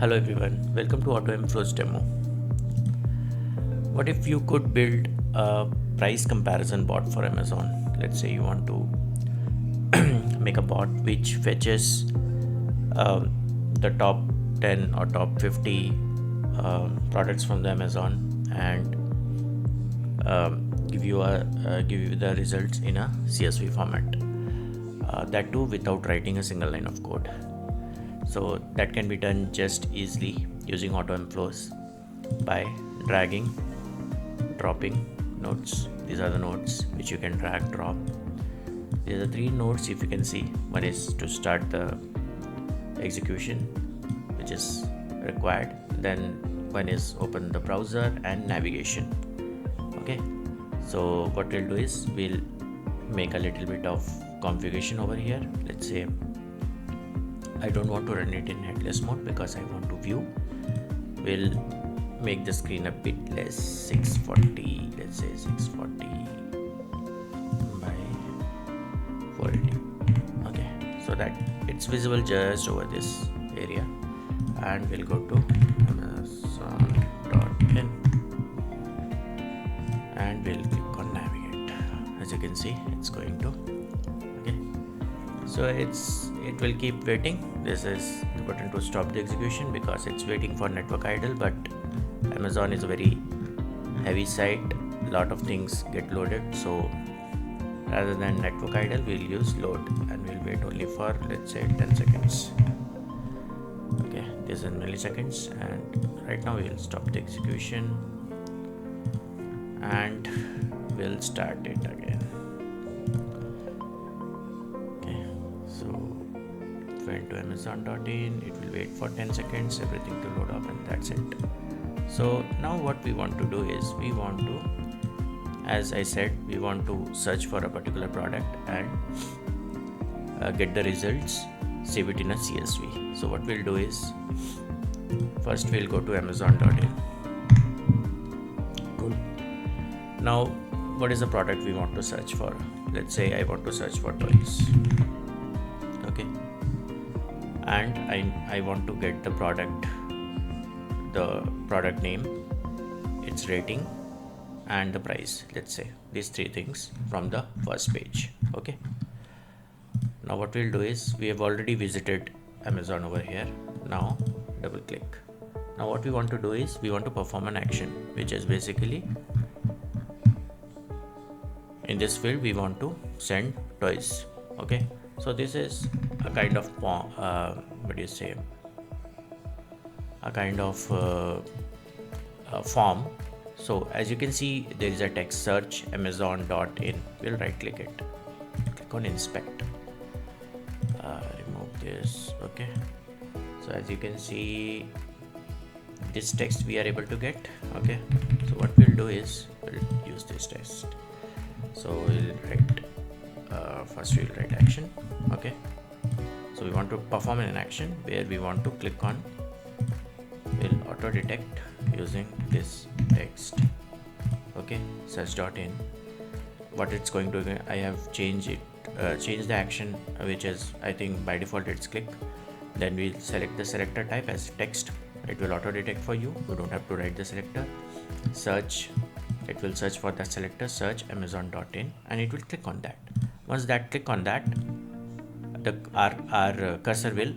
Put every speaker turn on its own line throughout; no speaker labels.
Hello everyone, welcome to AutoMFlows demo. What if you could build a price comparison bot for Amazon? Let's say you want to make a bot which fetches the top 10 or top 50 products from the Amazon and give you the results in a CSV format. That too without writing a single line of code. So that can be done just easily using AutoMFlows by dragging, dropping nodes. These are the nodes which you can drag, drop. These are three nodes if you can see. One is to start the execution, which is required. Then one is open the browser and navigation. Okay, so what we'll do is we'll make a little bit of configuration over here. Let's say I don't want to run it in headless mode because I want to view. We'll make the screen a bit less, 640, let's say 640 by 480. Okay, so that it's visible just over this area, and we'll go to Amazon.in and we'll click on navigate. As you can see, it's going to. Okay, so it will keep waiting. This is the button to stop the execution because it's waiting for network idle, but Amazon is a very heavy site, lot of things get loaded, so rather than network idle we'll use load and we'll wait only for, let's say, 10 seconds. Okay, this is in milliseconds, and right now we'll stop the execution and we'll start it again. Went to Amazon.in, it will wait for 10 seconds, everything to load up, and that's it. So now what we want to do is we want to, as I said, we want to search for a particular product and get the results, save it in a CSV. So what we'll do is first we'll go to Amazon.in. Cool. Now what is the product we want to search for? Let's say I want to search for toys. Okay, and I want to get the product name, its rating, and the price. Let's say these three things from the first page. Okay, now what we'll do is we have already visited Amazon over here. Now double click. Now what we want to do is we want to perform an action, which is basically in this field we want to send toys. Okay, so this is a kind of a kind of form. So as you can see, there is a text search Amazon.in. We'll right click it, click on inspect, remove this. Okay, so as you can see, this text we are able to get. Okay, so what we'll do is we'll use this text. So we'll write first we'll write action. Okay, so we want to perform an action where we want to click on, will auto detect using this text. Okay, search.in. What it's going to do, I have changed it, change the action, which is, I think by default it's click. Then we'll select the selector type as text. It will auto detect for you. You don't have to write the selector. Search, it will search for the selector, search Amazon.in, and it will click on that. Once that click on that, our cursor will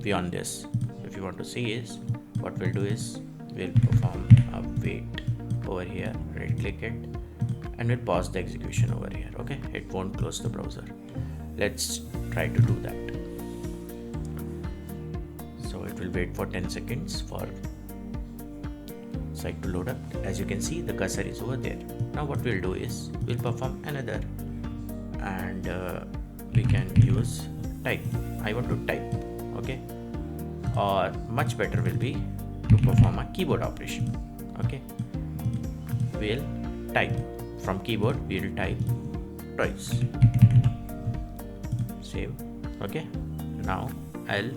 be on this. If you want to see is, what we'll do is we'll perform a wait over here, right click it, and we'll pause the execution over here. Okay, it won't close the browser. Let's try to do that. So it will wait for 10 seconds for site to load up. As you can see, the cursor is over there. Now what we'll do is we'll perform another, and we can use type. I want to type. Okay, or much better will be to perform a keyboard operation. Okay, we'll type from keyboard, we'll type toys. Save. Okay, now I'll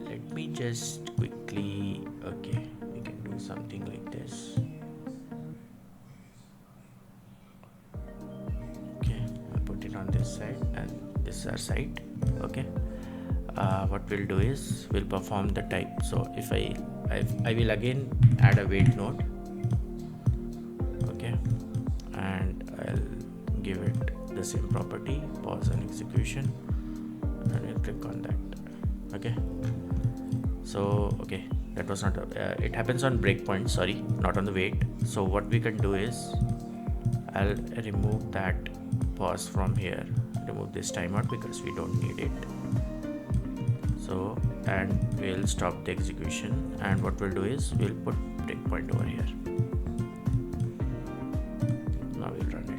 let me just quickly, okay, we can do something like this. Okay, I'll put it on this side and this is our site. Okay, what we'll do is we'll perform the type. So if I will again add a wait node, okay, and I'll give it the same property, pause and execution, and we'll click on that. Okay, so okay, that was not it happens on breakpoint, sorry, not on the wait. So what we can do is I'll remove that pause from here, remove this timeout because we don't need it. So, and we'll stop the execution, and what we'll do is we'll put breakpoint over here. Now we'll run it.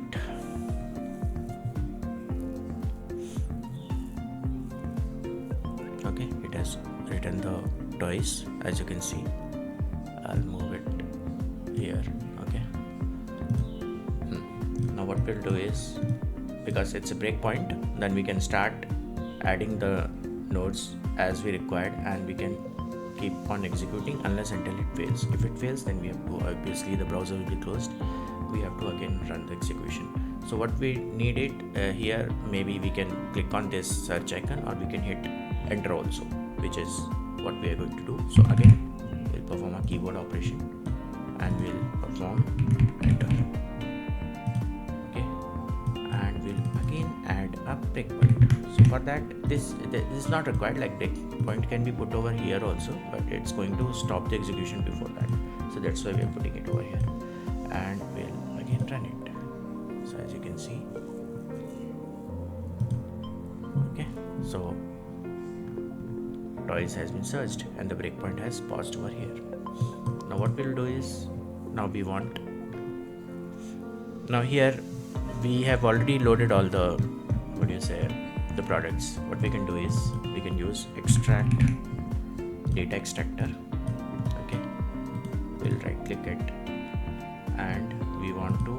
Okay, it has written the twice, as you can see. I'll move it here. Okay. Now what we'll do is, because it's a breakpoint, then we can start adding the nodes as we required, and we can keep on executing unless until it fails. If it fails, then we have to, obviously the browser will be closed, we have to again run the execution. So what we need it here, maybe we can click on this search icon, or we can hit enter also, which is what we are going to do. So again we'll perform a keyboard operation and we'll perform enter. Okay, and we'll again add a breakpoint. So for that, this is not required, like breakpoint can be put over here also, but it's going to stop the execution before that. So that's why we are putting it over here, and we'll again run it. So as you can see, okay, so toys has been searched and the breakpoint has paused over here. Now what we'll do is, now here we have already loaded all the, the products. What we can do is we can use extract data extractor. Okay, we'll right click it, and we want to,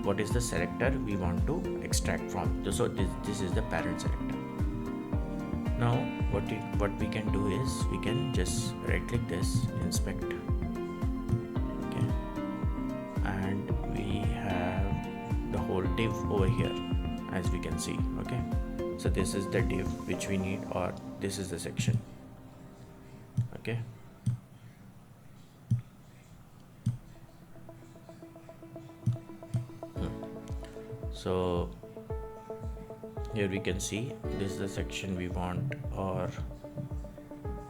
what is the selector we want to extract from. So this is the parent selector. Now what we can do is we can just right click this, inspect, okay, and we have the whole div over here, as we can see. Okay, so this is the div which we need, or this is the section. Okay, so here we can see this is the section we want, or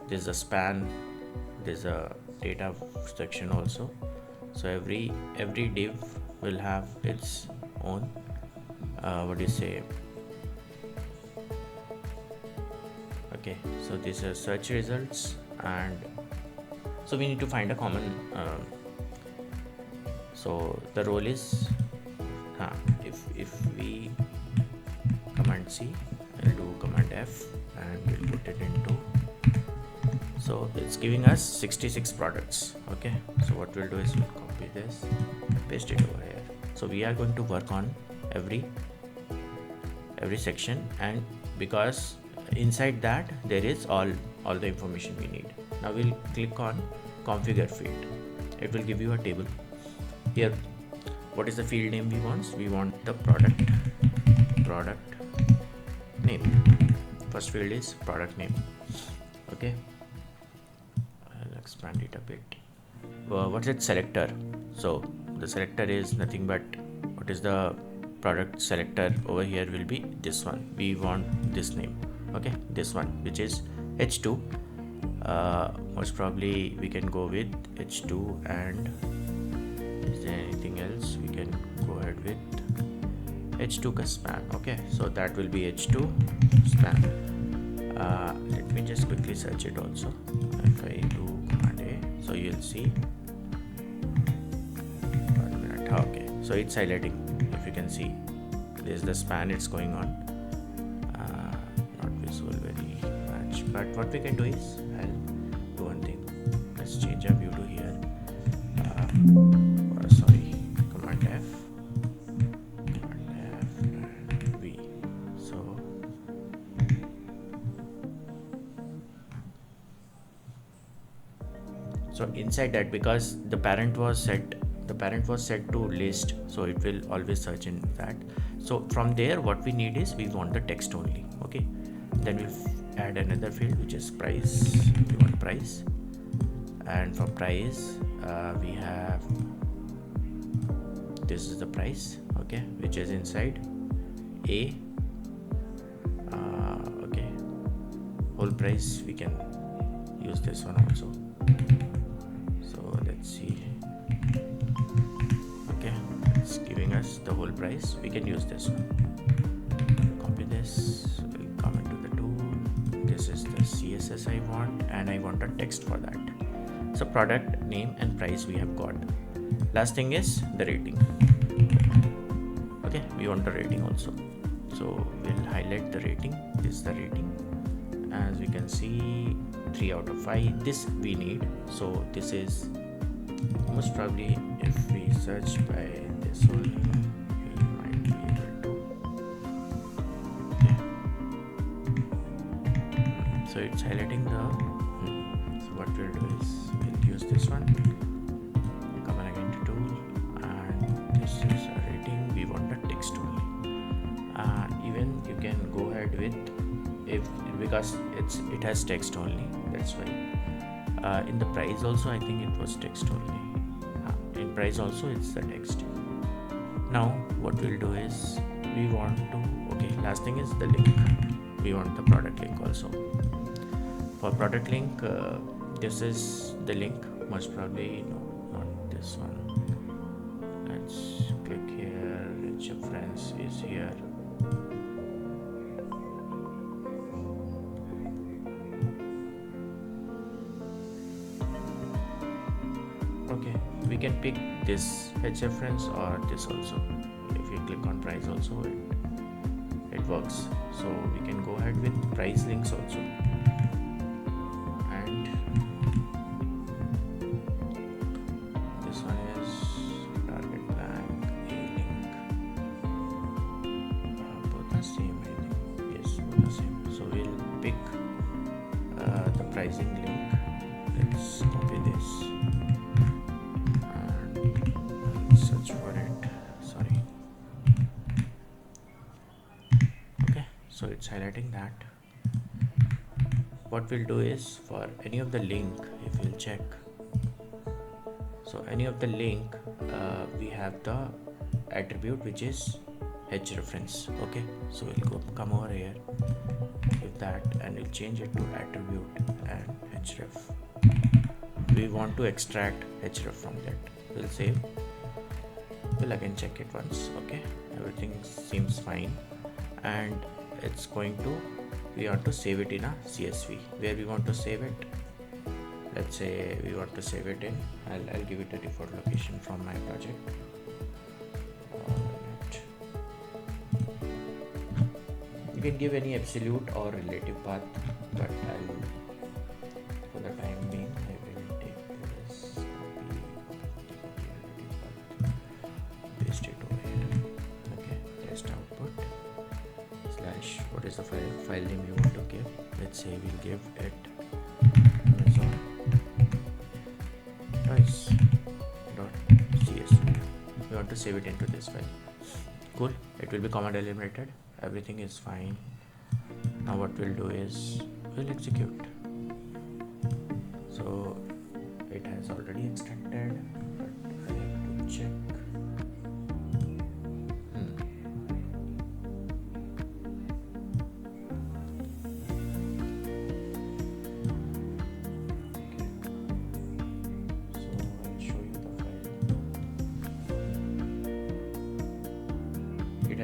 this is a span, there's a data section also. So every div will have its own okay, so these are search results, and so we need to find a common so the role is if we command C, I'll do command F, and we'll put it into, so it's giving us 66 products. Okay, so what we'll do is we'll copy this, paste it over here. So we are going to work on every section, and because inside that there is all the information we need. Now we'll click on configure field. It will give you a table here. What is the field name we want? We want the product name. First field is product name. Okay, I'll expand it a bit. What's it selector? So the selector is nothing but, what is the product selector over here will be this one. We want this name. Okay, this one, which is H2. Most probably we can go with H2, and is there anything else? We can go ahead with H2 ka span. Okay, so that will be H2 span. Let me just quickly search it also. If I do command A, so you'll see. 1 minute. Okay, so it's highlighting. If you can see, this is the span it's going on. Not visible very much, but what we can do is, I'll do one thing. Let's change our view to here. Sorry, command F and V. So inside that, because the parent was set to list, so it will always search in that. So from there, what we need is we want the text only. Okay, then we add another field which is price. We want price, and for price we have, this is the price, okay, which is inside A. Okay, whole price, we can use this one also. So let's see. Okay, it's giving us the whole price. We can use this one. Copy this, we'll come into the tool. This is the CSS I want, and I want a text for that. So product name and price we have got. Last thing is the rating. Okay, we want the rating also. So we'll highlight the rating. This is the rating. As we can see, 3 out of 5. This we need. So this is most probably, if we search by this only, we might be able to. Okay. So it's highlighting the. So what we'll do is we'll use this one. Come again to tool, and this is a rating. We want the text only. Even you can go ahead with, if because it has text only, that's why. In the price also, I think it was text only. In price also it's the text. Now what we'll do is we want to, okay, last thing is the link. We want the product link also. For product link, this is the link. Most probably, no, not this one. Let's click here. Its reference is here. Okay, we can pick this H reference or this also. If you click on price also, it works. So we can go ahead with price links also. And this one is target blank, a link. Both the same, I think. Yes, both the same. So we'll pick the pricing link. Let's copy this. Search for it. Sorry. Okay, so it's highlighting that. What we'll do is, for any of the link, if we'll check, so any of the link, we have the attribute which is H reference. Okay, so we'll come over here with that, and we'll change it to attribute and href. We want to extract href from that. We'll save. We'll again check it once. Okay, everything seems fine, and it's going to, we want to save it in a CSV. Where we want to save it, let's say we want to save it in, I'll give it a default location from my project. You can give any absolute or relative path, but I'll, for the time being, I will take this copy, paste it over here. Okay, test output slash, what is the file name you want to give? Let's say we'll give it Amazon toys.csv. We want to save it into this file. Cool, it will be comma delimited. Everything is fine. Now what we'll do is we'll execute. So it has already extracted, but I have to check.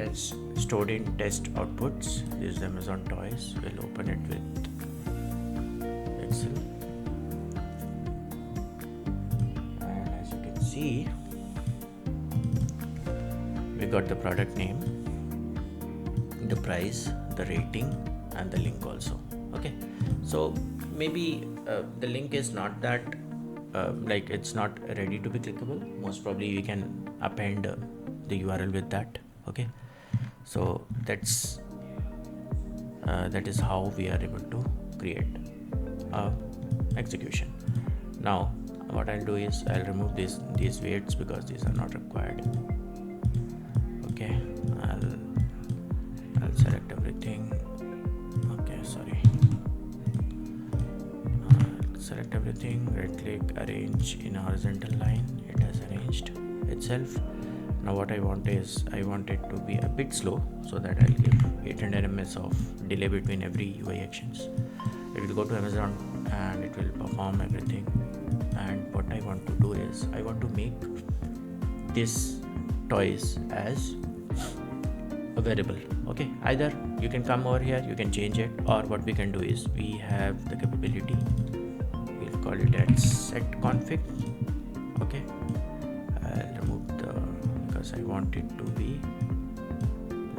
It's stored in test outputs. This is Amazon toys. We'll open it with Excel, and as you can see, we got the product name, the price, the rating, and the link also. Okay, so maybe the link is not that like it's not ready to be clickable. Most probably we can append the URL with that. Okay, so that is how we are able to create execution. Now what I'll do is I'll remove these weights because these are not required. Okay, I'll select everything. Okay, sorry. select everything, right click, arrange in a horizontal line. It has arranged itself. Now what I want is, I want it to be a bit slow, so that I'll give 800 ms of delay between every UI actions. It will go to Amazon and it will perform everything. And what I want to do is, I want to make this toys as a variable. Okay, either you can come over here, you can change it, or what we can do is, we have the capability, we'll call it as set config. Okay, I'll remove the, because I want it to be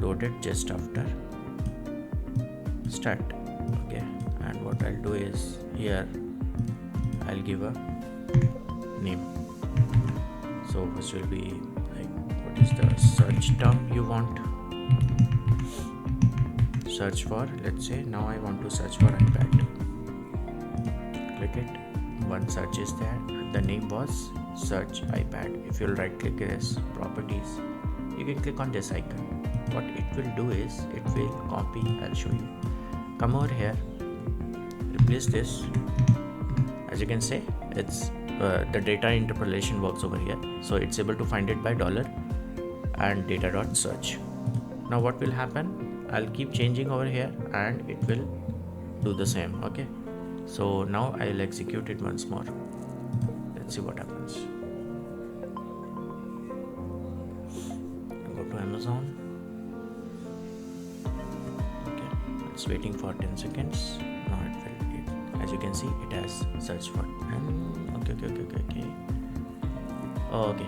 loaded just after start. Okay, and what I'll do is, here I'll give a name. So this will be like, what is the search term you want? Search for, let's say now I want to search for iPad. Click it. One search is there. The name was search iPad. If you'll right click this properties, you can click on this icon. What it will do is, it will copy. I'll show you. Come over here, replace this. As you can see, it's the data interpolation works over here, so it's able to find it by dollar and data.search. Now what will happen, I'll keep changing over here and it will do the same. Okay, so now I'll execute it once more. Let's see what happens. Go to Amazon. Okay, it's waiting for 10 seconds. Now as you can see, it has searched for. Okay.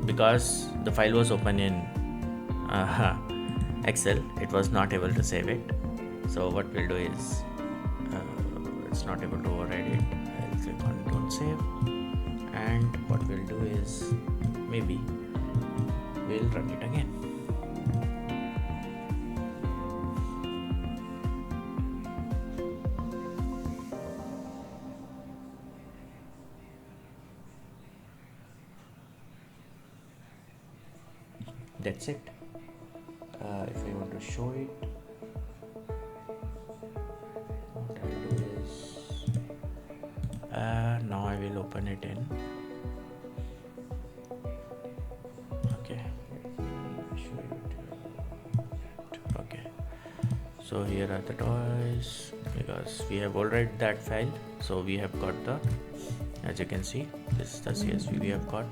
Because the file was open in Excel, it was not able to save it. So what we'll do is, it's not able to override it. I'll click on don't save, and what we'll do is, maybe we'll run it again. That's it. If I want to show it, what I'll do is, now I will open it in. Okay, let me show it. Okay, so here are the toys, because we have already that file, so we have got the, as you can see, this is the CSV we have got.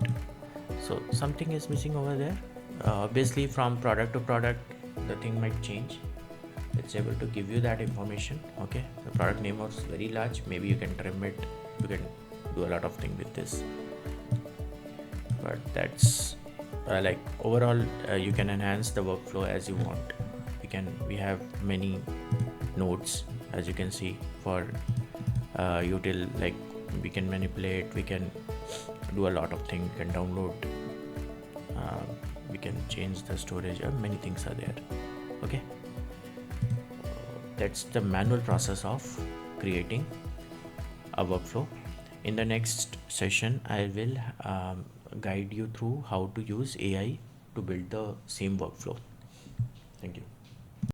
So something is missing over there. Obviously from product to product the thing might change. It's able to give you that information. Okay, the product name was very large, maybe you can trim it, you can do a lot of things with this, but that's like overall you can enhance the workflow as you want. We have many nodes, as you can see, for util, like we can manipulate, we can do a lot of things, we can download, we can change the storage, many things are there. Okay, that's the manual process of creating a workflow. In the next session I will guide you through how to use AI to build the same workflow. Thank you.